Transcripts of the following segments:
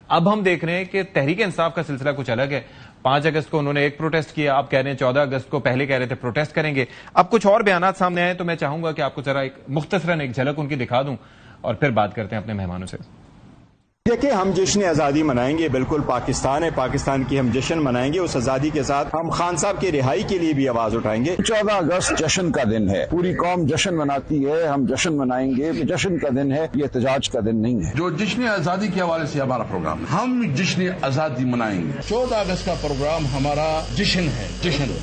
اب ہم دیکھ رہے ہیں کہ تحریک انصاف کا سلسلہ کچھ الگ ہے. 5 اگست کو انہوں نے ایک پروٹیسٹ کیا, اب کہہ رہے ہیں 14 اگست کو, پہلے کہہ رہے تھے پروٹیسٹ کریں گے. اب کچھ اور بیانات سامنے آئے تو میں چاہوں گا کہ آپ کو ذرا ایک مختصراً ایک جھلک ان کی دکھا دوں اور پھر بات کرتے ہیں اپنے مہمانوں سے. دیکھیں, ہم جشن آزادی منائیں گے, بالکل پاکستان ہے, پاکستان کی ہم جشن منائیں گے. اس آزادی کے ساتھ ہم خان صاحب کی رہائی کے لیے بھی آواز اٹھائیں گے. 14 اگست جشن کا دن ہے, پوری قوم جشن مناتی ہے, ہم جشن منائیں گے. جشن کا دن ہے, یہ احتجاج کا دن نہیں ہے. جو جشن آزادی کے حوالے سے ہمارا پروگرام ہے, ہم جشن آزادی منائیں گے. 14 اگست کا پروگرام ہمارا جشن ہے,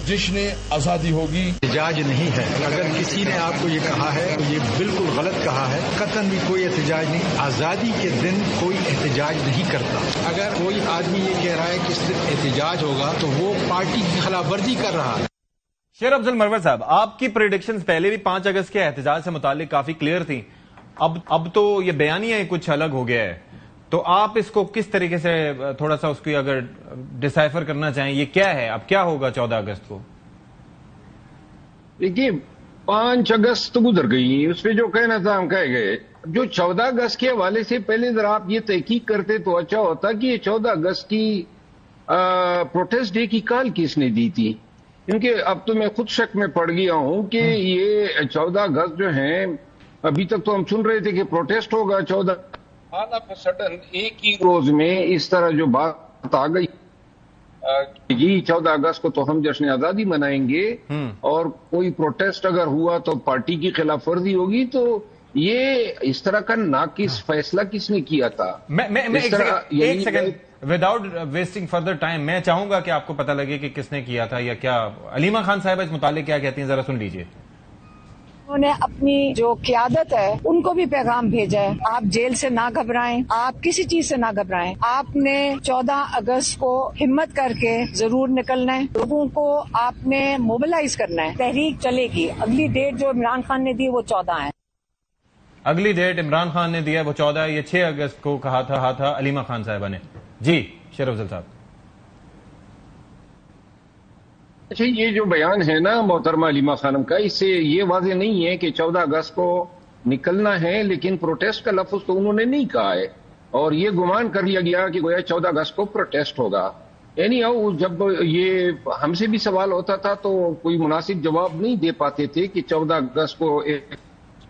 جشن آزادی ہوگی. احتجاج نہیں ہے. اگر کسی نے آپ کو یہ کہا ہے تو یہ بالکل غلط کہا ہے. قطعاً بھی کوئی احتجاج نہیں. آزادی کے دن کوئی احتجاج نہیں کرتا. اگر کوئی آدمی یہ کہہ رہا ہے کہ اس دن احتجاج ہوگا تو وہ پارٹی کی خلاف ورزی کر رہا ہے. شیر افضل مرور صاحب, آپ کی پریڈکشنز پہلے بھی 5 اگست کے احتجاج سے متعلق کافی کلیئر تھیں. اب تو یہ بیانیہ کچھ الگ ہو گیا ہے, تو آپ اس کو کس طریقے سے تھوڑا سا اس کی اگر ڈسائفر کرنا چاہیں, یہ کیا ہے, اب کیا ہوگا 14 اگست کو؟ دیکھیے, 5 اگست گزر گئی, اس پہ جو کہنا تھا ہم کہہ گئے. جو 14 اگست کے حوالے سے پہلے ذرا آپ یہ تحقیق کرتے تو اچھا ہوتا کہ یہ 14 اگست کی پروٹیسٹ ڈے کی کال کس نے دی تھی, کیونکہ اب تو میں خود شک میں پڑ گیا ہوں کہ یہ 14 اگست جو ہیں, ابھی تک تو ہم سن رہے تھے کہ پروٹیسٹ ہوگا 14, سڈن ایک ہی روز میں اس طرح جو بات آ گئی جی 14 اگست کو تو ہم جشن آزادی منائیں گے, اور کوئی پروٹیسٹ اگر ہوا تو پارٹی کی خلاف ورزی ہوگی. تو یہ اس طرح کا ناقص فیصلہ کس نے کیا تھا؟ ایک second without wasting further time, میں چاہوں گا کہ آپ کو پتہ لگے کہ کس نے کیا تھا یا کیا. علیمہ خان صاحب اس متعلق کیا کہتی ہیں, ذرا سن لیجئے. انہوں نے اپنی جو قیادت ہے ان کو بھی پیغام بھیجا ہے, آپ جیل سے نہ گھبرائیں, آپ کسی چیز سے نہ گھبرائیں. آپ نے 14 اگست کو ہمت کر کے ضرور نکلنا ہے, لوگوں کو آپ نے موبلائز کرنا ہے. تحریک چلے گی. اگلی ڈیٹ جو عمران خان نے دی وہ 14 ہے. اگلی ڈیٹ عمران خان نے دی ہے وہ 14 ہے. یہ 6 اگست کو کہا تھا علیمہ خان صاحبہ نے. جی شیر افضل صاحب. اچھا, یہ جو بیان ہے نا محترمہ علیمہ خانم کا, اس سے یہ واضح نہیں ہے کہ 14 اگست کو نکلنا ہے, لیکن پروٹیسٹ کا لفظ تو انہوں نے نہیں کہا ہے, اور یہ گمان کر لیا گیا کہ گویا 14 اگست کو پروٹیسٹ ہوگا. یعنی جب یہ ہم سے بھی سوال ہوتا تھا تو کوئی مناسب جواب نہیں دے پاتے تھے کہ 14 اگست کو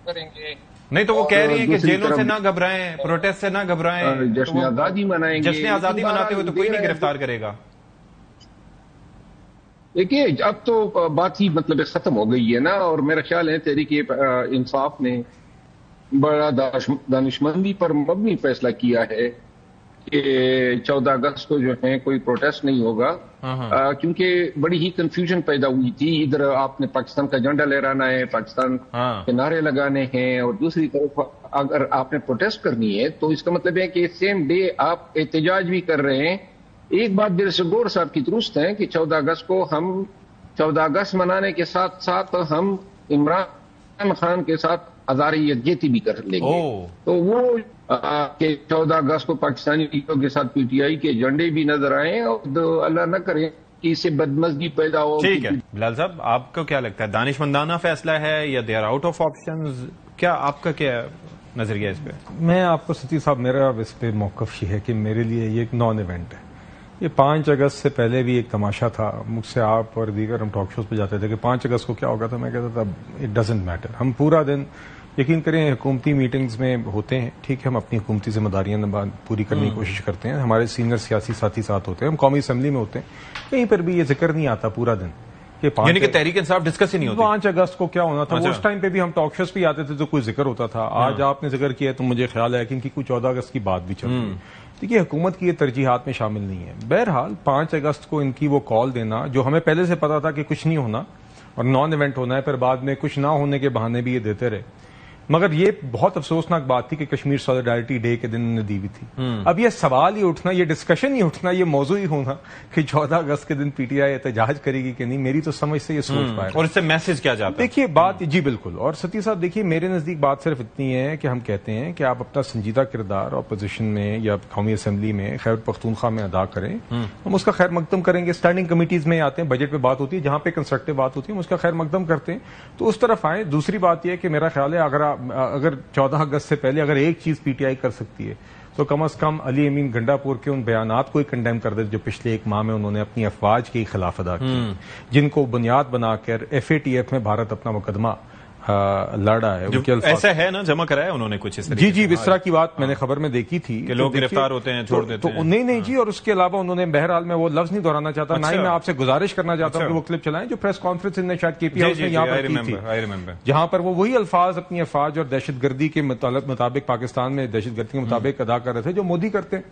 کریں گے. نہیں تو وہ کہہ رہی ہیں کہ جیلوں سے نہ گھبرائیں, پروٹیسٹ سے نہ گھبرائیں, جشن آزادی منائیں گے. جشن آزادی مناتے ہوئے تو کوئی نہیں گرفتار کرے گا. دیکھیے, اب تو بات ہی مطلب ختم ہو گئی ہے نا, اور میرا خیال ہے تحریک انصاف نے بڑا دانشمندی پر مبنی فیصلہ کیا ہے کہ 14 اگست کو جو ہے کوئی پروٹیسٹ نہیں ہوگا, کیونکہ بڑی ہی کنفیوژن پیدا ہوئی تھی. ادھر آپ نے پاکستان کا جھنڈا لہرانا ہے, پاکستان کے نعرے لگانے ہیں, اور دوسری طرف اگر آپ نے پروٹیسٹ کرنی ہے تو اس کا مطلب ہے کہ سیم ڈے آپ احتجاج بھی کر رہے ہیں. ایک بات گور صاحب کی درست ہے کہ 14 اگست کو ہم 14 اگست منانے کے ساتھ ساتھ ہم عمران خان کے ساتھ ہزارے یکجہتی بھی کر لیں گے. تو وہ کہ 14 اگست کو پاکستانی ٹیموں کے ساتھ پی ٹی آئی کے جھنڈے بھی نظر آئے, اور اللہ نہ کرے کہ اس سے بدمزگی پیدا ہو. ٹھیک ہے بلال صاحب, آپ کو کیا لگتا ہے دانشمندانہ فیصلہ ہے یا they are out of options, کیا آپ کا کیا نظریہ اس پہ؟ میں آپ کو ستی صاحب, میرا اس پہ موقف یہ ہے کہ میرے لیے یہ ایک نان ایونٹ ہے. یہ 5 اگست سے پہلے بھی ایک تماشا تھا. مجھ سے آپ اور دیگر ہم ٹاک شوز پہ جاتے تھے کہ 5 اگست کو کیا ہوگا تھا, میں کہتا تھا اٹ ڈزنٹ میٹر. ہم پورا دن یقین کریں حکومتی میٹنگز میں ہوتے ہیں, ٹھیک ہے, ہم اپنی حکومتی ذمہ داریاں پوری کرنے کی کوشش کرتے ہیں, ہمارے سینئر سیاسی ساتھی ساتھ ہوتے ہیں, ہم قومی اسمبلی میں ہوتے ہیں, کہیں پر بھی یہ ذکر نہیں آتا پورا دن یعنی کہ تحریک انصاف ڈسکس ہی نہیں ہوتی. 5 اگست کو کیا ہونا تھا, اس ٹائم پہ بھی ہم ٹاک شوز پہ آتے تھے تو کوئی ذکر ہوتا تھا. آج آپ نے ذکر کیا تو مجھے خیال ہے کہ ان کی کوئی 14 اگست کی بات بھی چل رہی ہے. دیکھیے, حکومت کی یہ ترجیحات میں شامل نہیں ہے. بہرحال 5 اگست کو ان کی وہ کال دینا جو ہمیں پہلے سے پتا تھا کہ کچھ نہیں ہونا اور نان ایونٹ ہونا ہے, پھر بعد میں کچھ نہ ہونے کے بہانے بھی یہ دیتے رہے. مگر یہ بہت افسوسناک بات تھی کہ کشمیر سالیڈارٹی ڈے کے دن نے دی ہوئی تھی. اب یہ سوال ہی اٹھنا, یہ ڈسکشن ہی اٹھنا, یہ موضوع ہی ہونا کہ 14 اگست کے دن پی ٹی آئی احتجاج کرے گی کہ نہیں, میری تو سمجھ سے یہ سوچ پائے. اور اس سے میسج کیا جاتا ہے؟ دیکھیے بات, جی بالکل. اور ستی صاحب دیکھیے, میرے نزدیک بات صرف اتنی ہے کہ ہم کہتے ہیں کہ آپ اپنا سنجیدہ کردار اپوزیشن میں یا قومی اسمبلی میں خیبر پختونخوا میں ادا کریں, ہم اس کا خیر مقدم کریں گے. اسٹینڈنگ کمیٹیز میں آتے ہیں, بجٹ پہ بات ہوتی ہے, جہاں پہ کنسٹرکٹیو بات ہوتی ہے ہم اس کا خیر مقدم کرتے ہیں, تو اس طرف آئیں. دوسری بات یہ ہے کہ میرا خیال ہے اگر 14 اگست سے پہلے اگر ایک چیز پی ٹی آئی کر سکتی ہے تو کم از کم علی امین گنڈا پور کے ان بیانات کو ہی کنڈیم کر دے جو پچھلے ایک ماہ میں انہوں نے اپنی افواج کے خلاف ادا کی، جن کو بنیاد بنا کر FATF میں بھارت اپنا مقدمہ لڑا ہے. ایسا ہے نا جمع کرایا انہوں نے کچھ اس طرح؟ جی اس طرح کی بات میں نے خبر میں دیکھی تھی کہ لوگ گرفتار ہوتے ہیں چھوڑ دیتے ہیں. نہیں جی، اور اس کے علاوہ انہوں نے بہرحال میں وہ لفظ نہیں دہرانا چاہتا، نہ ہی میں آپ سے گزارش کرنا چاہتا ہوں کہ وہ کلپ چلائیں جو پریس کانفرنس نے شاید KP ہاؤس میں یہاں پر کی تھی، جہاں پر وہ وہی الفاظ اپنی افواج اور دہشت گردی کے مطابق پاکستان میں دہشت گردی کے مطابق ادا کر رہے تھے جو مودی کرتے ہیں.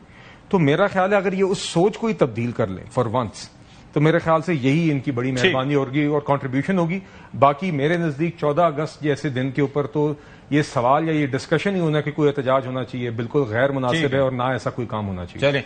تو میرا خیال ہے اگر یہ اس سوچ کو ہی تبدیل کر لیں فار ونس تو میرے خیال سے یہی ان کی بڑی مہربانی ہوگی اور کنٹریبیوشن ہوگی. باقی میرے نزدیک 14 اگست جیسے دن کے اوپر تو یہ سوال یا یہ ڈسکشن ہی ہونا کہ کوئی احتجاج ہونا چاہیے بالکل غیر مناسب ہے اور نہ ایسا کوئی کام ہونا چاہیے.